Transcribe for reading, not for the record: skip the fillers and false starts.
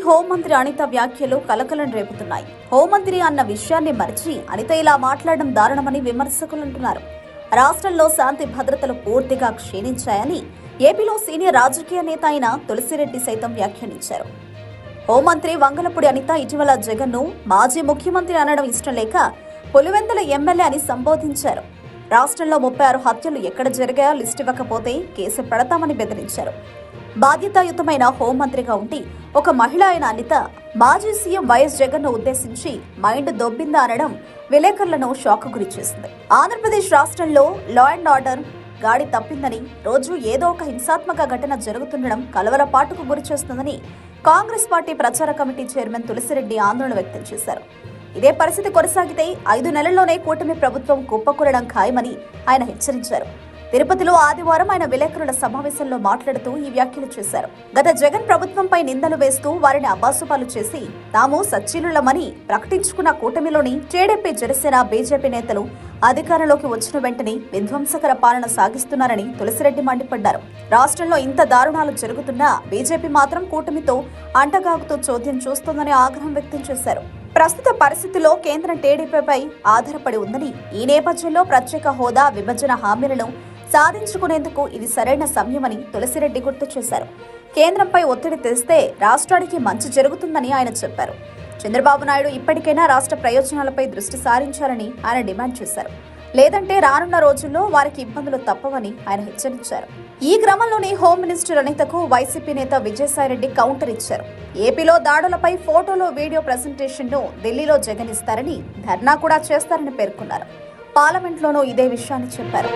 హోంమంత్రి అనిత వ్యాఖ్యలు కలకలం రేపుతున్నాయి. హోంమంత్రి అన్న విషయాన్ని మరిచి అనిత ఇలా మాట్లాడడం దారుణమని విమర్శకులు అంటున్నారు. రాష్ట్రంలో శాంతి భద్రతలు పూర్తిగా క్షీణించాయని ఏపీలో సీనియర్ రాజకీయ నేత అయిన తులసిరెడ్డి సైతం వ్యాఖ్యానించారు. హోంమంత్రి వంగలపూడి అనిత ఇటీవల జగన్ను మాజీ ముఖ్యమంత్రి అనడం ఇష్టం లేక పులివెందుల ఎమ్మెల్యే అని సంబోధించారు. రాష్ట్రంలో 36 హత్యలు ఎక్కడ జరిగాయో లిస్టు ఇవ్వకపోతే కేసు పెడతామని బెదిరించారు. బాధ్యతాయుతమైన హోంమంత్రిగా ఉండి ఒక మహిళ అయిన అనిత మాజీ సీఎం వైఎస్ జగన్ను ఉద్దేశించి మైండ్ దొబ్బిందా అనడం విలేకరులను షాక్ గురిచేసింది. ఆంధ్రప్రదేశ్ రాష్ట్రంలో లా అండ్ ఆర్డర్ గాడి తప్పిందని, రోజు ఏదో ఒక హింసాత్మక ఘటన జరుగుతుండడం కలవరపాటుకు గురిచేస్తుందని కాంగ్రెస్ పార్టీ ప్రచార కమిటీ చైర్మన్ తులసిరెడ్డి ఆందోళన వ్యక్తం చేశారు. ఇదే పరిస్థితి కొనసాగితే 5 నెలల్లోనే కూటమి ప్రభుత్వం కుప్పకూలడం ఖాయమని ఆయన హెచ్చరించారు. తిరుపతిలో ఆదివారం ఆయన విలేకరుల సమావేశంలో మాట్లాడుతూ ఈ వ్యాఖ్యలు చేశారు. గత జగన్ ప్రభుత్వంపై నిందలు వేస్తూ వారిని అబాసుపాలు చేసి తాము సచ్చీలులమని ప్రకటించుకున్న కూటమిలోని టీడీపీ, జనసేన, బీజేపీ నేతలు అధికారంలోకి వచ్చిన వెంటనే విధ్వంసకర పాలన సాగిస్తున్నారని తులసిరెడ్డి మండిపడ్డారు. రాష్ట్రంలో ఇంత దారుణాలు జరుగుతున్నా బీజేపీ మాత్రం కూటమితో అంటగాగుతూ చోద్యం చూస్తోందని ఆగ్రహం వ్యక్తం చేశారు. ప్రస్తుత పరిస్థితుల్లో కేంద్రం టీడీపీపై ఆధారపడి ఉందని, ఈ నేపథ్యంలో ప్రత్యేక హోదా, విభజన హామీలను సాధించుకునేందుకు ఇది సరైన సమయమని తులసిరెడ్డి గుర్తు చేశారు. కేంద్రంపై ఒత్తిడి తెస్తే రాష్ట్రానికి మంచి జరుగుతుందని ఆయన చెప్పారు. చంద్రబాబు నాయుడు ఇప్పటికైనా రాష్ట్ర ప్రయోజనాలపై దృష్టి సారించాలని ఆయన డిమాండ్ చేశారు. లేదంటే రానున్న రోజుల్లో వారికి ఇబ్బందులు తప్పవని ఆయన హెచ్చరించారు. ఈ క్రమంలోనే హోం మినిస్టర్ అనితకు వైసీపీ నేత విజయసాయిరెడ్డి కౌంటర్ ఇచ్చారు. ఏపీలో దాడులపై ఫోటోలో వీడియో ప్రెజెంటేషన్ను ఢిల్లీలో జగన్ ఇస్తారని, ధర్నా కూడా చేస్తారని పేర్కొన్నారు. పార్లమెంట్లోనూ ఇదే విషయాన్ని చెప్పారు.